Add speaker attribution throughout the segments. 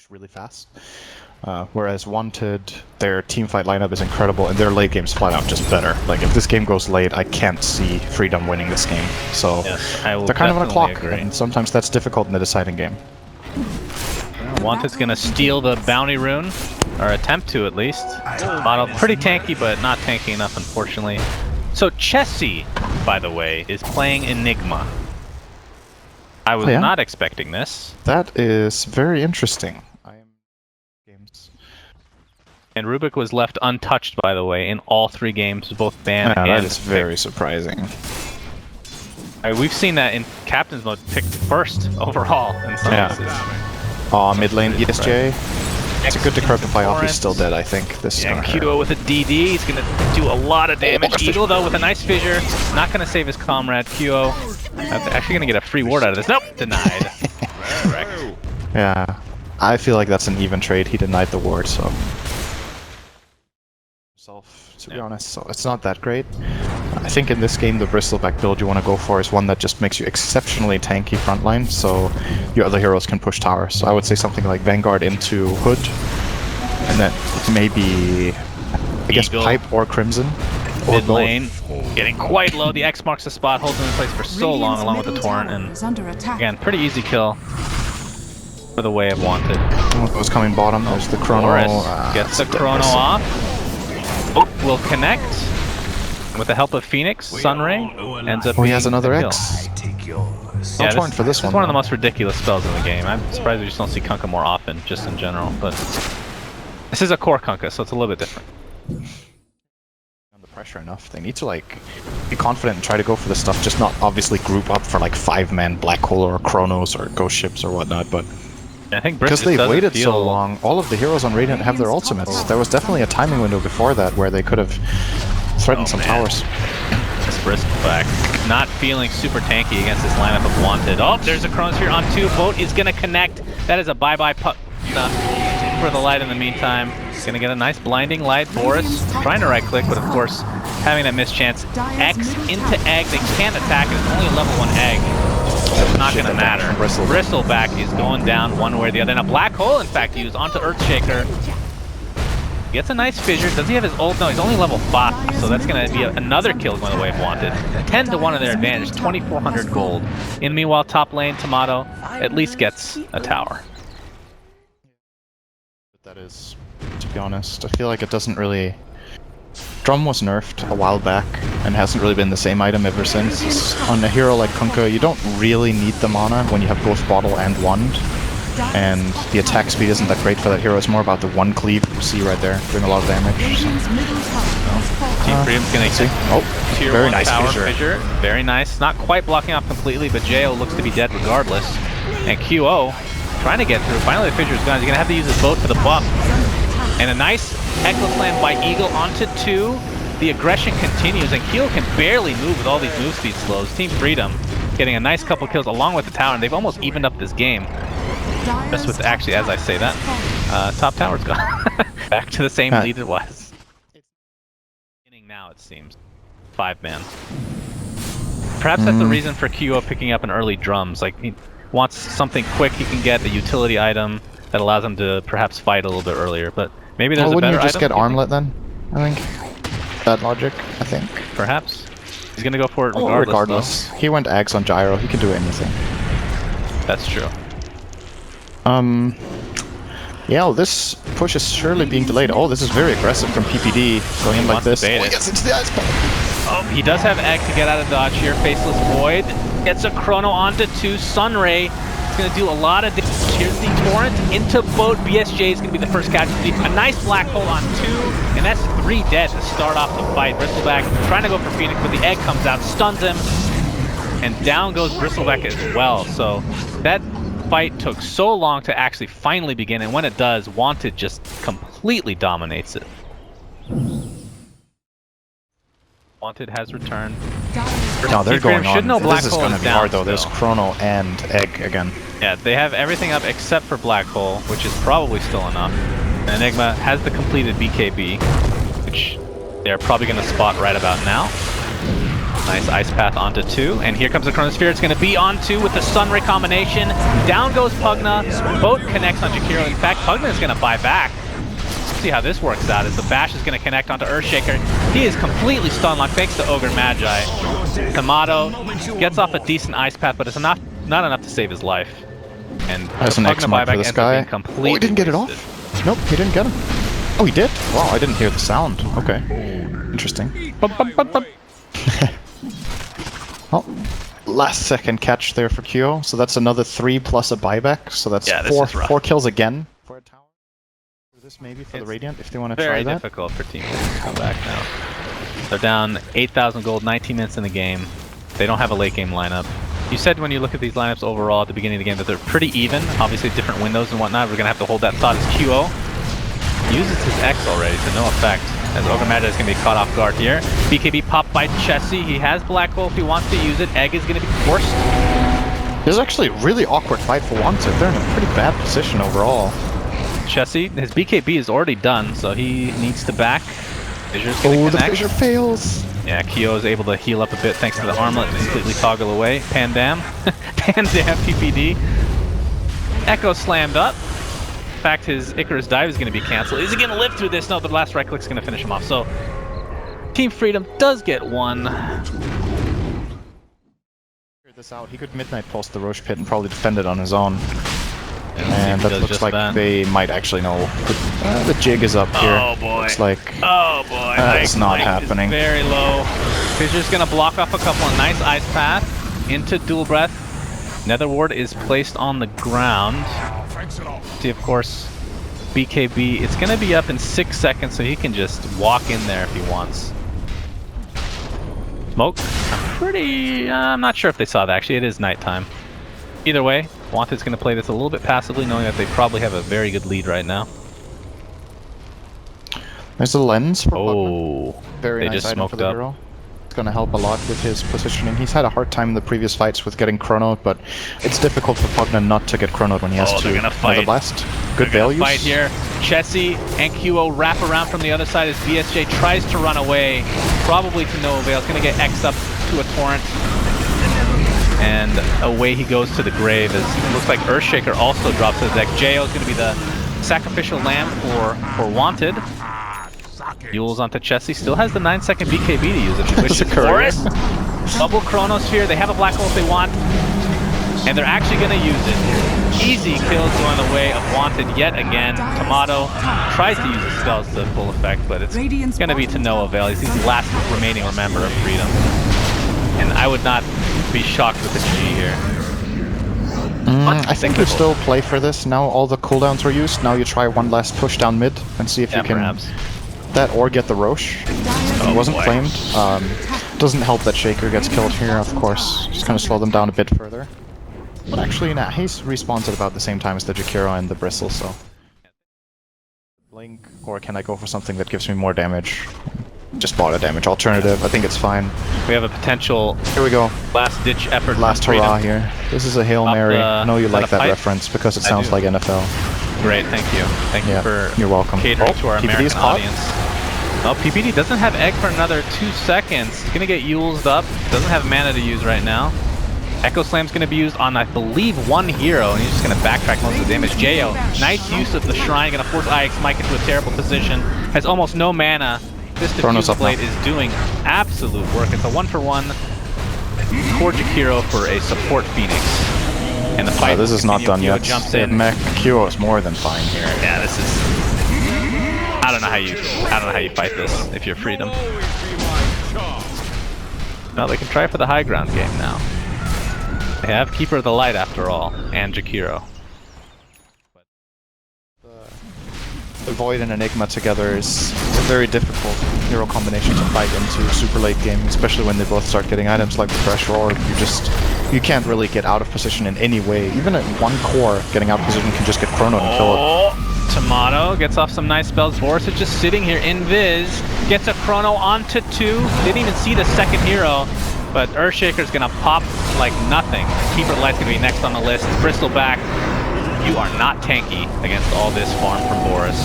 Speaker 1: push really fast. Whereas Wanted, their teamfight lineup is incredible, and their late game's flat out just better. Like, if this game goes late, I can't see Freedom winning this game. So
Speaker 2: yes,
Speaker 1: they're kind of on a clock,
Speaker 2: agree.
Speaker 1: and sometimes that's difficult in the deciding game.
Speaker 2: Wanted's gonna steal the bounty rune, or attempt to at least. Model pretty tanky, but not tanky enough, unfortunately. So Chessie, by the way, is playing Enigma. I was not expecting this.
Speaker 1: That is very interesting.
Speaker 2: And Rubik was left untouched, by the way, in all 3 games, both ban and
Speaker 1: that is very surprising.
Speaker 2: We've seen that in Captain's Mode picked first overall in some cases.
Speaker 1: Mid lane ESJ. It's a good decryptify off. He's still dead, I think. This
Speaker 2: Kuo with a DD. He's going to do a lot of damage. Eagle, though, with a nice fissure. Not going to save his comrade. Kuo actually going to get a free ward out of this. Nope, denied. Correct.
Speaker 1: Yeah, I feel like that's an even trade. He denied the ward, so... to be honest, so it's not that great. I think in this game the bristleback build you want to go for is one that just makes you exceptionally tanky frontline, so your other heroes can push towers. So I would say something like Vanguard into Hood, and then maybe, I guess, Pipe or Crimson. Or
Speaker 2: mid lane, getting quite low. The X marks the spot, holds him in place for so long along with the Torrent, and again, pretty easy kill for the way of Wanted.
Speaker 1: Who's coming bottom? There's the Chrono.
Speaker 2: Gets the Chrono off. Oh, will connect with the help of Phoenix. Sunray ends up.
Speaker 1: He has another X.
Speaker 2: Yeah,
Speaker 1: Torrent for this one.
Speaker 2: It's one of the most ridiculous spells in the game. I'm surprised we just don't see Kunkka more often, just in general. But this is a core Kunkka, so it's a little bit different.
Speaker 1: Under pressure enough. They need to like be confident and try to go for this stuff. Just not obviously group up for like 5-man Black Hole or Chronos or Ghost Ships or whatnot, but.
Speaker 2: I think
Speaker 1: because they've waited so long, all of the heroes on Radiant have their ultimates. There was definitely a timing window before that where they could have threatened some towers.
Speaker 2: This bristleback not feeling super tanky against this lineup of Wanted. Oh, there's a Chronosphere on 2. Boat is going to connect. That is a bye-bye putt for the light in the meantime. He's going to get a nice blinding light. Boris trying to right-click, but of course having that mischance. X into egg. They can't attack it. It's only a level 1 egg. It's not going to matter. Bristleback is going down one way or the other. And a Black Hole, in fact, used onto Earthshaker. Gets a nice fissure. Does he have his ult? No, he's only level 5, so that's going to be another kill going the way of Wanted. 10-1 in their advantage, 2,400 gold. In meanwhile, top lane, Tomato at least gets a tower.
Speaker 1: That is, to be honest, I feel like it doesn't really... Drum was nerfed a while back and hasn't really been the same item ever since. On a hero like Kunkka, you don't really need the mana when you have both Bottle and Wand. And the attack speed isn't that great for that hero. It's more about the one cleave you see right there, doing a lot of damage. So.
Speaker 2: Team Freedom's gonna see tier
Speaker 1: very
Speaker 2: 1
Speaker 1: nice
Speaker 2: tower
Speaker 1: fissure.
Speaker 2: Very nice. Not quite blocking off completely, but Jo looks to be dead regardless. And QO trying to get through. Finally the fissure is gone. He's gonna have to use his boat for the buff. And a nice Echo Slam by Eagle onto 2. The aggression continues, and Keel can barely move with all these move speed slows. Team Freedom getting a nice couple kills along with the tower, and they've almost evened up this game. Just with, actually, as I say that, top tower's gone. Back to the same lead it was. Beginning now, it seems. 5-man. Perhaps that's the reason for QO picking up an early drums. Like, he wants something quick he can get, a utility item that allows him to perhaps fight a little bit earlier, but maybe there's a better item.
Speaker 1: Wouldn't you just get Armlet then? I think. That logic, I think.
Speaker 2: Perhaps. He's gonna go for it regardless.
Speaker 1: He went Ags on Gyro, he can do anything.
Speaker 2: That's true.
Speaker 1: Yeah, well, this push is surely being delayed. Oh, this is very aggressive from PPD, going in like this. Oh, he gets into the ice pump.
Speaker 2: Oh, he does have egg to get out of dodge here. Faceless Void gets a Chrono onto 2. Sunray is going to do a lot of damage. Here's the Torrent into boat. BSJ is going to be the first casualty. A nice Black Hole on 2, and that's 3 dead to start off the fight. Bristleback trying to go for Phoenix, but the egg comes out, stuns him, and down goes Bristleback as well. So that fight took so long to actually finally begin, and when it does, Wanted just completely dominates it. Wanted has returned.
Speaker 1: No, they're going on.
Speaker 2: This
Speaker 1: is going to be hard though. There's Chrono and Egg again.
Speaker 2: Yeah, they have everything up except for Black Hole, which is probably still enough. And Enigma has the completed BKB, which they're probably going to spot right about now. Nice Ice Path onto 2, and here comes the Chronosphere. It's going to be on 2 with the Sunray combination. Down goes Pugna. Both connects on Jakiro. In fact, Pugna is going to buy back. Let's see how this works out as the bash is going to connect onto Earthshaker. He is completely stun locked thanks to Ogre Magi. Tomato gets off a decent Ice Path, but it's not enough to save his life. And
Speaker 1: that's an X mark for this guy. Oh, he didn't get it off? Nope, he didn't get him. Oh, he did? Wow, I didn't hear the sound. Okay. Interesting. Well, last second catch there for Kyo, so that's another 3 plus a buyback, so that's four kills again for a tower. This maybe for the Radiant if they want to try that.
Speaker 2: Very difficult for Team to come back now. They're down 8,000 gold, 19 minutes in the game. They don't have a late game lineup. You said when you look at these lineups overall at the beginning of the game that they're pretty even, obviously different windows and whatnot. We're going to have to hold that thought as QO uses his X already to no effect, as Ogre Magi is going to be caught off guard here. BKB popped by Chessie. He has Black Hole if he wants to use it. Egg is going to be forced.
Speaker 1: This is actually a really awkward fight for Wanted. They're in a pretty bad position overall.
Speaker 2: Chessie, his BKB is already done, so he needs to back. Fissure's going to connect.
Speaker 1: The Fissure fails.
Speaker 2: Yeah, Kyo is able to heal up a bit thanks to the armlet and completely toggle away. Pandam. Pandam PPD. Echo slammed up. In fact, his Icarus dive is going to be canceled. Is he going to live through this? No, the last right click is going to finish him off. So, Team Freedom does get one.
Speaker 1: This out. He could Midnight Pulse the Rosh Pit and probably defend it on his own. And that looks like they might actually know. The jig is up here.
Speaker 2: Oh boy.
Speaker 1: Looks like
Speaker 2: it's
Speaker 1: not happening.
Speaker 2: Very low. Fissure's going to block off a couple of nice Ice Path into Dual Breath. Nether Ward is placed on the ground. See, of course, BKB, it's going to be up in 6 seconds, so he can just walk in there if he wants. Smoke? I'm not sure if they saw that. Actually, it is nighttime. Either way, Wanted's going to play this a little bit passively, knowing that they probably have a very good lead right now.
Speaker 1: There's a lens for
Speaker 2: Pugna.
Speaker 1: Very nice item for the hero. It's going to help a lot with his positioning. He's had a hard time in the previous fights with getting chronoed, but it's difficult for Pugna not to get chronoed when he has to.
Speaker 2: They're gonna fight.
Speaker 1: The blast. Good values.
Speaker 2: Fight here. Chessie and QO wrap around from the other side as BSJ tries to run away, probably to no avail. It's going to get X up to a torrent. And away he goes to the grave as it looks like Earthshaker also drops his deck. Jo is going to be the sacrificial lamb for Wanted. Yules onto Chessie, still has the 9-second BKB to use if he wishes. Forest, double Chronosphere, they have a Black Hole if they want, and they're actually going to use it. Easy kills going the way of Wanted yet again. Tomato tries to use his spells to full effect, but it's going to be to no avail. He's the last remaining member of Freedom. And I would not be shocked with the G here.
Speaker 1: I think you still play for this. Now all the cooldowns are used. Now you try one last push down mid and see if you can
Speaker 2: perhaps.
Speaker 1: That or get the Rosh. It wasn't claimed. Doesn't help that Shaker gets killed here, of course. Just kind of slow them down a bit further. But actually, nah, he respawns at about the same time as the Jakiro and the Bristle, so... Blink, or can I go for something that gives me more damage? Just bought a damage alternative, I think it's fine.
Speaker 2: We have a potential...
Speaker 1: Here we go.
Speaker 2: Last-ditch effort.
Speaker 1: Last hurrah here. This is a Hail Mary. I know you like that reference, because it sounds like NFL.
Speaker 2: Great, thank you. Thank you for
Speaker 1: you're welcome.
Speaker 2: Catering to our American audience. Well, PPD doesn't have Egg for another 2 seconds. He's gonna get Yules'd up. Doesn't have mana to use right now. Echo Slam's gonna be used on, I believe, one hero, and he's just gonna backtrack most of the damage. Jo, nice use of the Shrine, gonna force IX Mike into a terrible position. Has almost no mana. This Diffuse Blade is doing absolute work. It's a 1-for-1 core Jakiro for a support Phoenix. And the fight
Speaker 1: this is not done yet.
Speaker 2: Jumps in.
Speaker 1: Mech Kyo is more than fine here.
Speaker 2: Yeah, this is. I don't know how you fight this if you're Freedom. No, they can try for the high ground game now. They have Keeper of the Light after all, and Jakiro.
Speaker 1: The Void and Enigma together is a very difficult hero combination to fight into super late game, especially when they both start getting items like the Fresh Roar. You can't really get out of position in any way. Even at one core, getting out of position can just get chronoed and kill it.
Speaker 2: Tomato gets off some nice spells. Boris is just sitting here in Viz, gets a chrono onto 2. Didn't even see the second hero, but Earthshaker's gonna pop like nothing. Keeper of the Light's gonna be next on the list. Bristle back. You are not tanky against all this farm from Boris.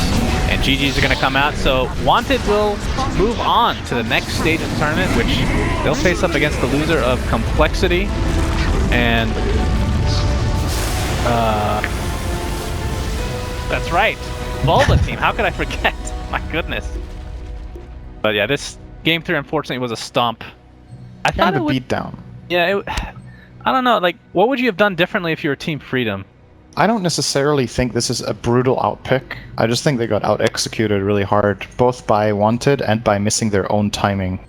Speaker 2: And And GG's are going to come out, so Wanted will move on to the next stage of the tournament, which they'll face up against the loser of Complexity. And that's right, Volva team. How could I forget? My goodness. But yeah, this game 3 unfortunately was a stomp. I thought
Speaker 1: Kind
Speaker 2: it
Speaker 1: of a
Speaker 2: would.
Speaker 1: beat down.
Speaker 2: Yeah, I don't know. Like, what would you have done differently if you were Team Freedom?
Speaker 1: I don't necessarily think this is a brutal outpick. I just think they got out-executed really hard, both by Wanted and by missing their own timing.